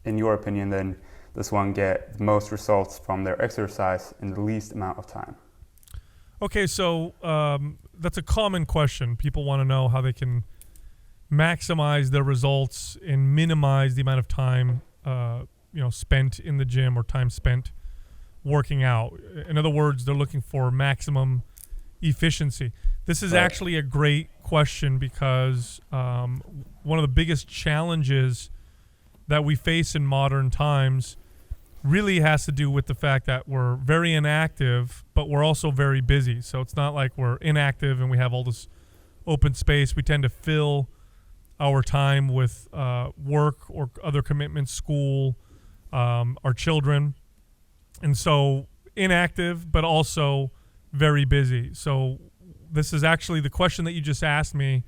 in your opinion, then does one get the most results from their exercise in the least amount of time? Okay, so that's a common question. People want to know how they can maximize their results and minimize the amount of time spent in the gym or time spent working out. In other words, they're looking for maximum efficiency. This is actually a great question because one of the biggest challenges that we face in modern times really has to do with the fact that we're very inactive, but we're also very busy. So it's not like we're inactive and we have all this open space. We tend to fill our time with work or other commitments, school, our children. And so inactive, but also very busy. So this is actually the question that you just asked me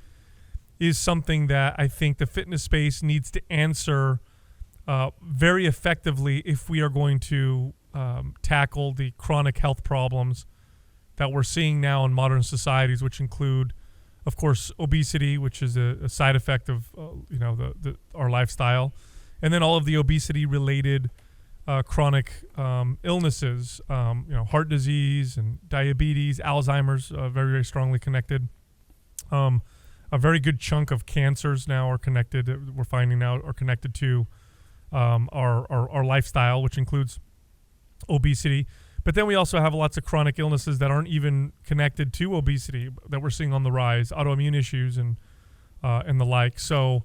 is something that I think the fitness space needs to answer very effectively if we are going to tackle the chronic health problems that we're seeing now in modern societies, which include, of course, obesity, which is a side effect of our lifestyle, and then all of the obesity-related chronic illnesses, heart disease and diabetes, Alzheimer's, very, very strongly connected. A very good chunk of cancers now are connected. We're finding now are connected to our lifestyle, which includes obesity. But then we also have lots of chronic illnesses that aren't even connected to obesity that we're seeing on the rise, autoimmune issues and the like. So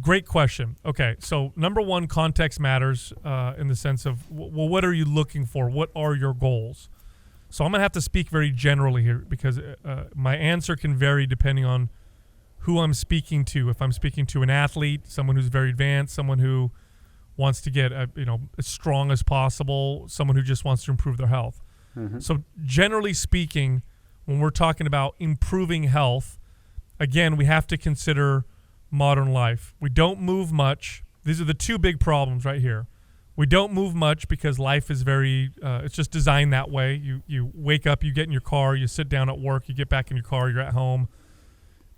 great question. Okay, so number one, context matters in the sense of, well, what are you looking for? What are your goals? So I'm going to have to speak very generally here because my answer can vary depending on who I'm speaking to. If I'm speaking to an athlete, someone who's very advanced, someone who wants to get as strong as possible, someone who just wants to improve their health. Mm-hmm. So generally speaking, when we're talking about improving health, again, we have to consider modern life. We don't move much. These are the two big problems right here. We don't move much because life is very, it's just designed that way. You wake up, you get in your car, you sit down at work, you get back in your car, you're at home.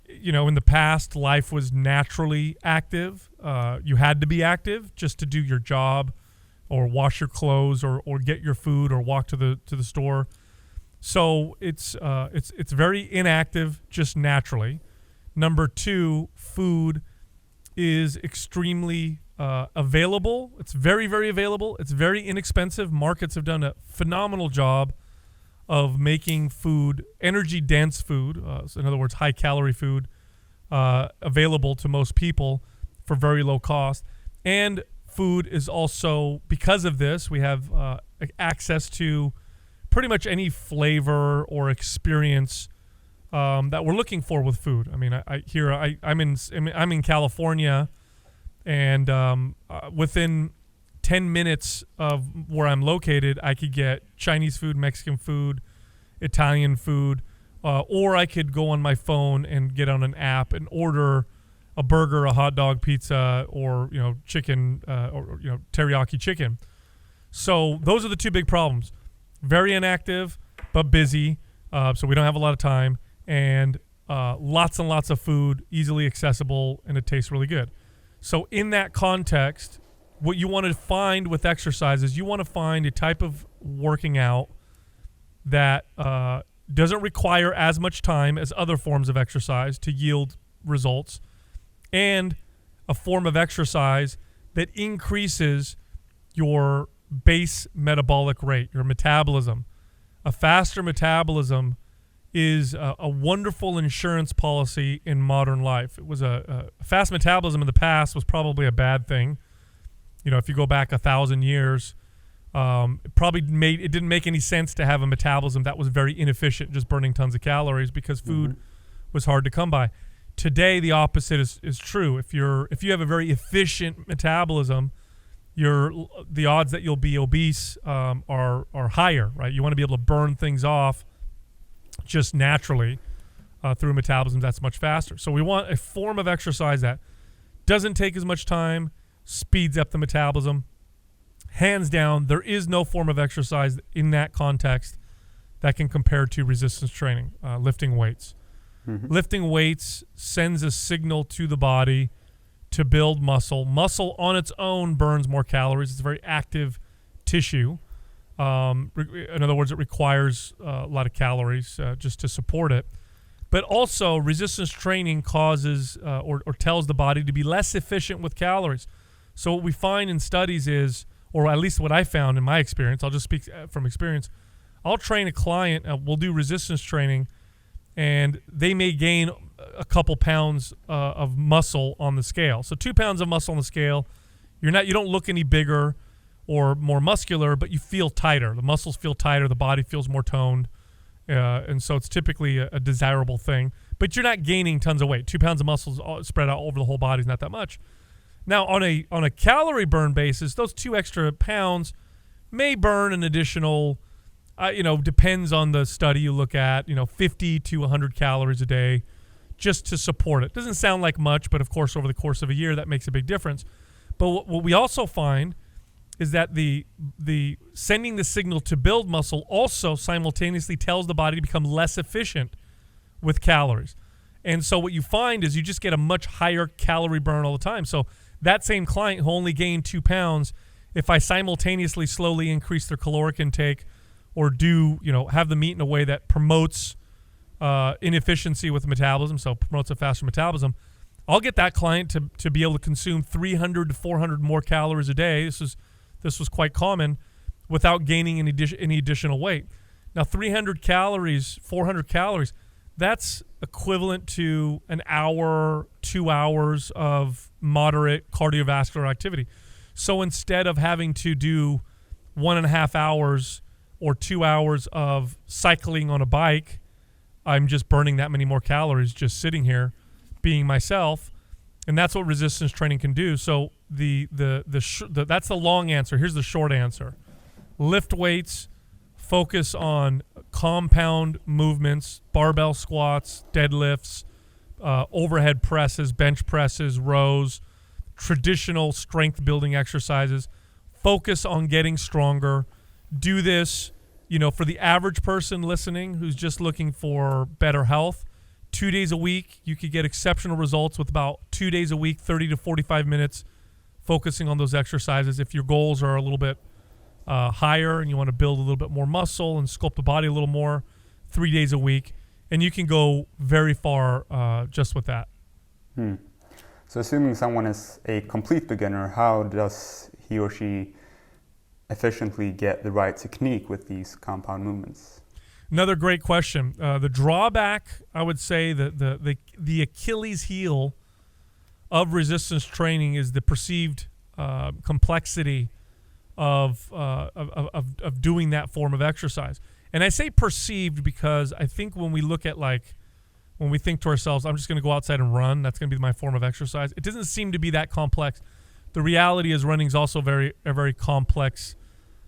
In the past, life was naturally active. You had to be active just to do your job or wash your clothes or get your food or walk to the store. So it's very inactive just naturally. Number two, food is extremely available. It's very, very available. It's very inexpensive. Markets have done a phenomenal job of making food, energy-dense food, so in other words, high-calorie food, available to most people for very low cost. And food is also, because of this, we have access to pretty much any flavor or experience that we're looking for with food. I mean, I'm in California, and within 10 minutes of where I'm located, I could get Chinese food, Mexican food, Italian food, or I could go on my phone and get on an app and order a burger, a hot dog, pizza, or chicken, or teriyaki chicken. So those are the two big problems: very inactive but busy, so we don't have a lot of time, and lots and lots of food, easily accessible, and it tastes really good. So in that context, what you want to find with exercise is you want to find a type of working out that doesn't require as much time as other forms of exercise to yield results, and a form of exercise that increases your base metabolic rate, your metabolism. A faster metabolism is a wonderful insurance policy in modern life. It was a fast metabolism in the past was probably a bad thing. If you go back 1,000 years, it didn't make any sense to have a metabolism that was very inefficient, just burning tons of calories because food was hard to come by. Today, the opposite is true. If you have a very efficient metabolism, the odds that you'll be obese are higher, right? You want to be able to burn things off just naturally through metabolism that's much faster. So we want a form of exercise that doesn't take as much time, speeds up the metabolism. Hands down, there is no form of exercise in that context that can compare to resistance training, lifting weights. Mm-hmm. Lifting weights sends a signal to the body to build muscle. Muscle on its own burns more calories. It's a very active tissue. In other words, it requires a lot of calories just to support it. But also, resistance training causes or tells the body to be less efficient with calories. So what we find in studies is, or at least what I found in my experience, I'll just speak from experience, I'll train a client, we'll do resistance training, and they may gain a couple pounds of muscle on the scale. So 2 pounds of muscle on the scale, you don't look any bigger or more muscular, but you feel tighter. The muscles feel tighter, the body feels more toned, and so it's typically a desirable thing. But you're not gaining tons of weight. 2 pounds of muscles spread out over the whole body is not that much. Now, on a calorie burn basis, those 2 extra pounds may burn an additional, depends on the study you look at, 50 to 100 calories a day just to support it. Doesn't sound like much, but of course, over the course of a year, that makes a big difference. But what we also find is that the sending the signal to build muscle also simultaneously tells the body to become less efficient with calories. And so what you find is you just get a much higher calorie burn all the time. So that same client who only gained 2 pounds, if I simultaneously slowly increase their caloric intake or have them eat in a way that promotes inefficiency with metabolism, so promotes a faster metabolism, I'll get that client to be able to consume 300 to 400 more calories a day. This was quite common without gaining any additional weight. Now, 300 calories, 400 calories, that's equivalent to an hour, 2 hours of moderate cardiovascular activity. So instead of having to do 1.5 hours or 2 hours of cycling on a bike, I'm just burning that many more calories just sitting here being myself. And that's what resistance training can do. So that's the long answer. Here's the short answer. Lift weights, focus on compound movements, barbell squats, deadlifts, overhead presses, bench presses, rows, traditional strength building exercises. Focus on getting stronger. Do this, for the average person listening who's just looking for better health. 2 days a week, you could get exceptional results with about 2 days a week, 30 to 45 minutes, focusing on those exercises. If your goals are a little bit higher and you want to build a little bit more muscle and sculpt the body a little more, 3 days a week, and you can go very far just with that. So assuming someone is a complete beginner, how does he or she efficiently get the right technique with these compound movements? Another great question. The drawback, I would say, the Achilles heel of resistance training is the perceived complexity of doing that form of exercise. And I say perceived because I think when we look at when we think to ourselves, I'm just going to go outside and run, that's going to be my form of exercise. It doesn't seem to be that complex. The reality is running is also a very complex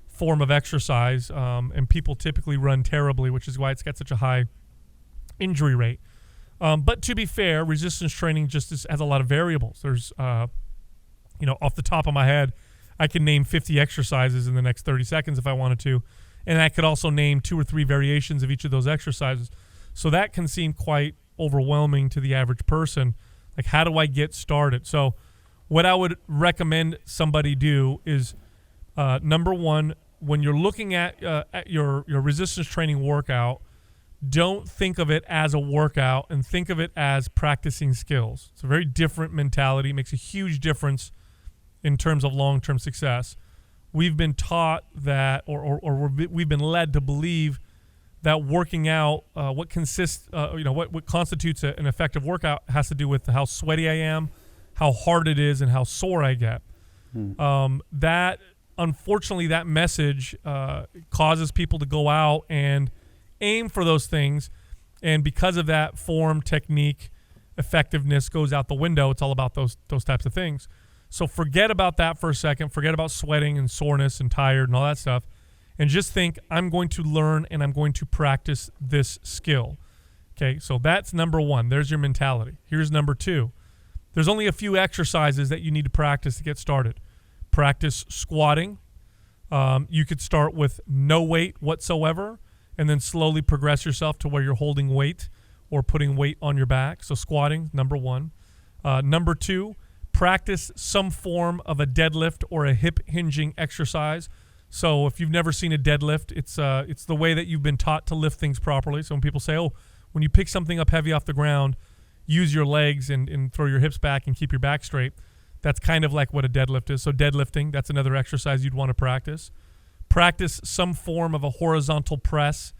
form of exercise, and people typically run terribly, which is why it's got such a high injury rate. But to be fair, resistance training just has a lot of variables. There's, off the top of my head, I can name 50 exercises in the next 30 seconds if I wanted to, and I could also name 2 or 3 variations of each of those exercises. So that can seem quite overwhelming to the average person. Like, how do I get started? So what I would recommend somebody do is, number one, when you're looking at your resistance training workout, don't think of it as a workout and think of it as practicing skills. It's a very different mentality. It makes a huge difference in terms of long-term success. We've been taught that, or we've been led to believe that working out, what constitutes an effective workout has to do with how sweaty I am, how hard it is, and how sore I get. Unfortunately, that message causes people to go out and aim for those things, and because of that, form, technique, effectiveness goes out the window. It's all about those types of things. So forget about that for a second. Forget about sweating and soreness and tired and all that stuff, and just think, I'm going to learn and I'm going to practice this skill. Okay, so that's number one. There's your mentality. Here's number two. There's only a few exercises that you need to practice to get started. Practice squatting. You could start with no weight whatsoever and then slowly progress yourself to where you're holding weight or putting weight on your back. So squatting, number one. Number two, Practice some form of a deadlift or a hip hinging exercise. So if you've never seen a deadlift, it's the way that you've been taught to lift things properly. So when people say, oh, when you pick something up heavy off the ground, use your legs and throw your hips back and keep your back straight. That's kind of like what a deadlift is. So deadlifting, that's another exercise you'd want to practice. Practice some form of a horizontal press.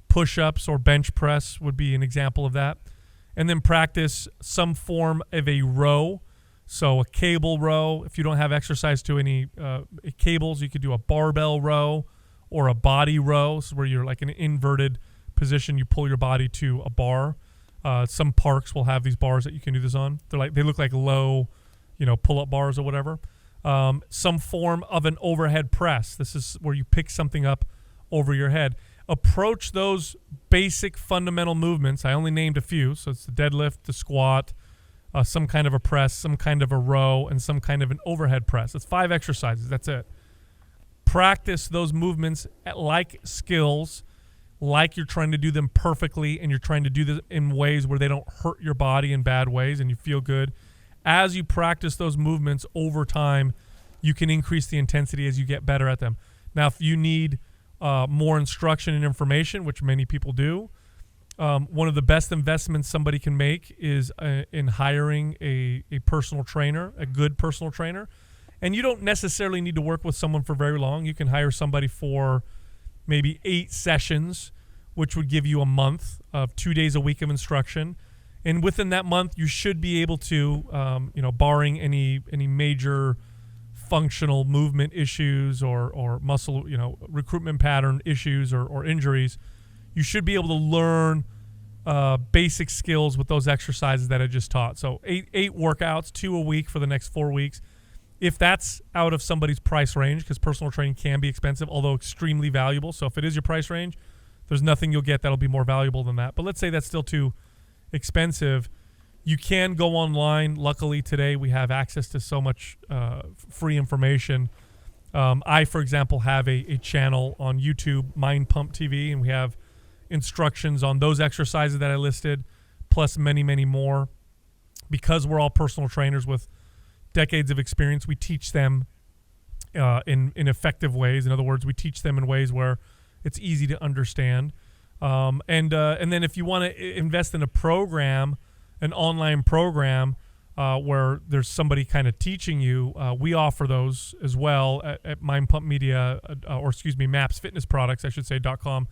Push-ups or bench press would be an example of that. And then practice some form of a row. So a cable row. If you don't have exercise to any cables, you could do a barbell row or a body row, so where you're like in an inverted position. You pull your body to a bar. Some parks will have these bars that you can do this on. They look like low, pull-up bars or whatever. Some form of an overhead press. This is where you pick something up over your head. Approach those basic fundamental movements. I only named a few. So it's the deadlift, the squat, some kind of a press, some kind of a row, and some kind of an overhead press. It's 5 exercises. That's it. Practice those movements like skills, like you're trying to do them perfectly, and you're trying to do them in ways where they don't hurt your body in bad ways and you feel good. As you practice those movements over time, you can increase the intensity as you get better at them. Now, if you need more instruction and information, which many people do, one of the best investments somebody can make is in hiring a personal trainer, a good personal trainer. And you don't necessarily need to work with someone for very long. You can hire somebody for maybe 8 sessions, which would give you a month of 2 days a week of instruction. And within that month, you should be able to, barring any major functional movement issues or muscle, recruitment pattern issues or injuries, you should be able to learn basic skills with those exercises that I just taught. So eight workouts, 2 a week for the next 4 weeks. If that's out of somebody's price range, because personal training can be expensive, although extremely valuable. So if it is your price range, there's nothing you'll get that'll be more valuable than that. But let's say that's still too expensive. You can go online. Luckily today we have access to so much free information. I, for example, have a channel on YouTube, Mind Pump TV, and we have instructions on those exercises that I listed, plus many, many more. Because we're all personal trainers with decades of experience, we teach them in effective ways. In other words, we teach them in ways where it's easy to understand. And then if you want to invest in a program, an online program where there's somebody kind of teaching you, we offer those as well at Mind Pump Media, MAPS Fitness Products, I should say, .com.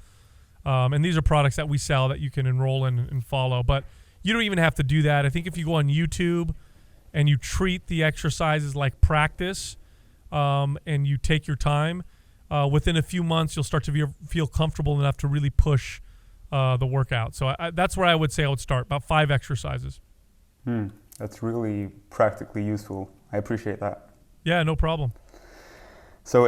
And these are products that we sell that you can enroll in and follow. But you don't even have to do that. I think if you go on YouTube and you treat the exercises like practice and you take your time, within a few months you'll start to feel comfortable enough to really push the workout. So that's where I would say I would start, about 5 exercises. That's really practically useful. I appreciate that. Yeah, no problem. So